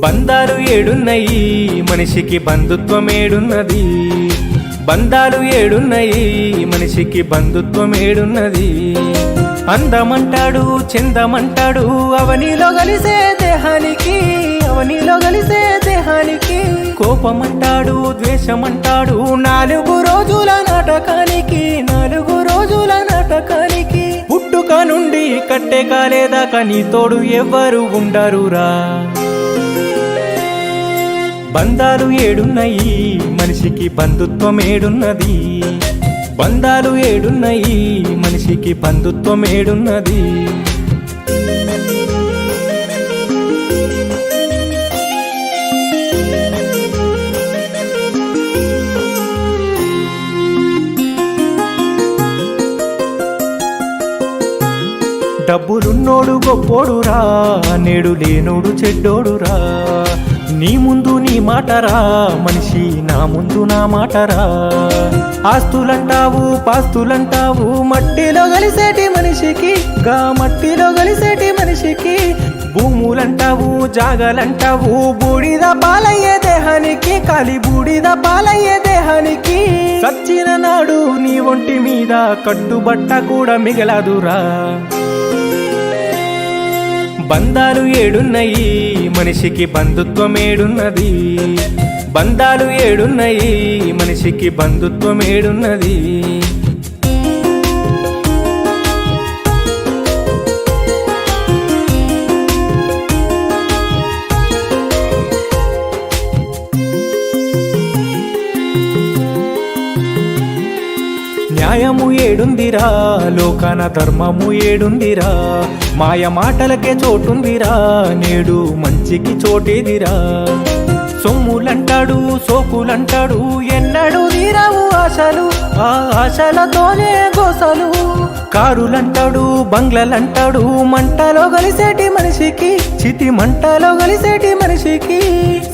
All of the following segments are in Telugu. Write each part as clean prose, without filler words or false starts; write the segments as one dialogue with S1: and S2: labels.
S1: బంధాలు ఏడున్నయి మనిషికి బంధుత్వం ఏడున్నది. బంధాలు ఏడున్నయి మనిషికి బంధుత్వం ఏడున్నది. అందమంటాడు చందమంటాడు అవనిలో కలిసే దేహానికి, అవనిలో కలిసే దేహానికి. కోపమంటాడు ద్వేషమంటాడు నాలుగు రోజుల నాటకానికి, నాలుగు రోజుల నాటకానికి. పుట్టుక నుండి కట్టే కాలేదాకా నీ తోడు ఎవ్వరు ఉండరురా. బంధాలు ఏడున్నయి మనిషికి బంధుత్వం ఏడున్నది. బంధాలు ఏడున్నయి మనిషికి బంధుత్వం ఏడున్నది. డబ్బులున్నోడు గొప్పోడురా, నేడు లేనోడు చెడ్డోడురా. నీ ముందు నీ మాటరా మనిషి, నా ముందు నా మాటరా. ఆస్తులంటావు పాస్తులంటావు మట్టిలో కలిసేటి మనిషికి, గా మట్టిలో కలిసేటి మనిషికి. భూములంటావు జాగలంటావు బూడిద పాలయ్యే దేహానికి, కాలి బూడిద పాలయ్యే దేహానికి. సచ్చిన నాడు నీ ఒంటి మీద కట్టుబట్ట కూడా మిగలదురా. బంధాలు ఏడున్నయి మనిషికి బంధుత్వం ఏడున్నది. బంధాలు ఏడున్నయి మనిషికి బంధుత్వం ఏడున్నది. న్యాయము ఏడుందిరా, లోకాన ధర్మము ఏడుందిరా. మాయ మాటలకే చోటుందిరా, నేడు మంచికి చోటేదిరా. సొమ్ములంటాడు సోకులంటాడు ఎన్నడూ తీరావు ఆశలు, ఆ ఆశలతోనే గోసలు. కారులంటాడు బంగ్లలంటాడు మంటలో కలిసేటి మనిషికి, చితి మంటలో కలిసేటి మనిషికి.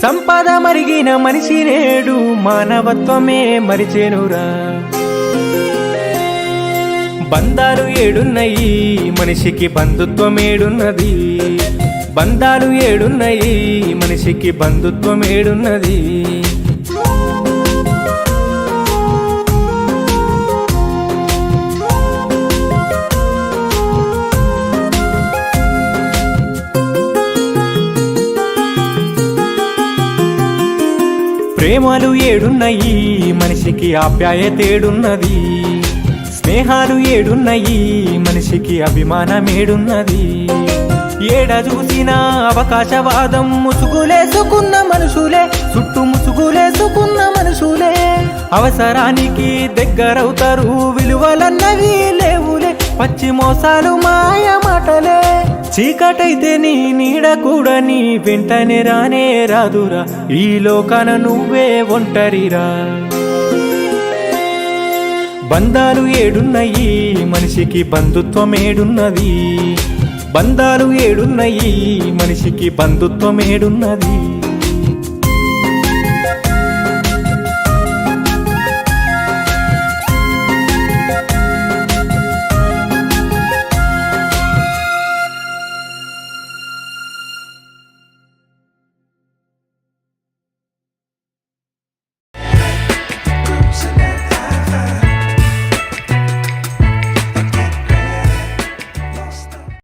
S1: సంపద మరిగిన మనిషి నేడు మానవత్వమే మరిచేనురా. బంధాలు ఏడున్నయి మనిషికి బంధుత్వం ఏడున్నది. బంధాలు ఏడున్నయి మనిషికి బంధుత్వం ఏడున్నది. ప్రేమలు ఏడున్నయి మనిషికి ఆప్యాయత ఏడున్నది. స్నేహాలు ఏడున్నయి మనిషికి అభిమానం ఏడున్నది. ఏడ చూసినా అవకాశవాదం ముసుగులేసుకున్న మనుషులే, చుట్టూ ముసుగులేసుకున్న మనుషులే. అవసరానికి దగ్గరవుతారు విలువలన్నవి లేవులే, పచ్చి మోసాలు మాయ మాటలే. చీకటైతే నీ నీడ కూడా నీ వెంటనే రానే రాదురా, ఈ లోకాన నువ్వే ఒంటరిరా. బంధాలు ఏడున్నయి మనిషికి బంధుత్వం ఏడున్నది. బంధాలు ఏడున్నయి మనిషికి బంధుత్వం ఏడున్నది.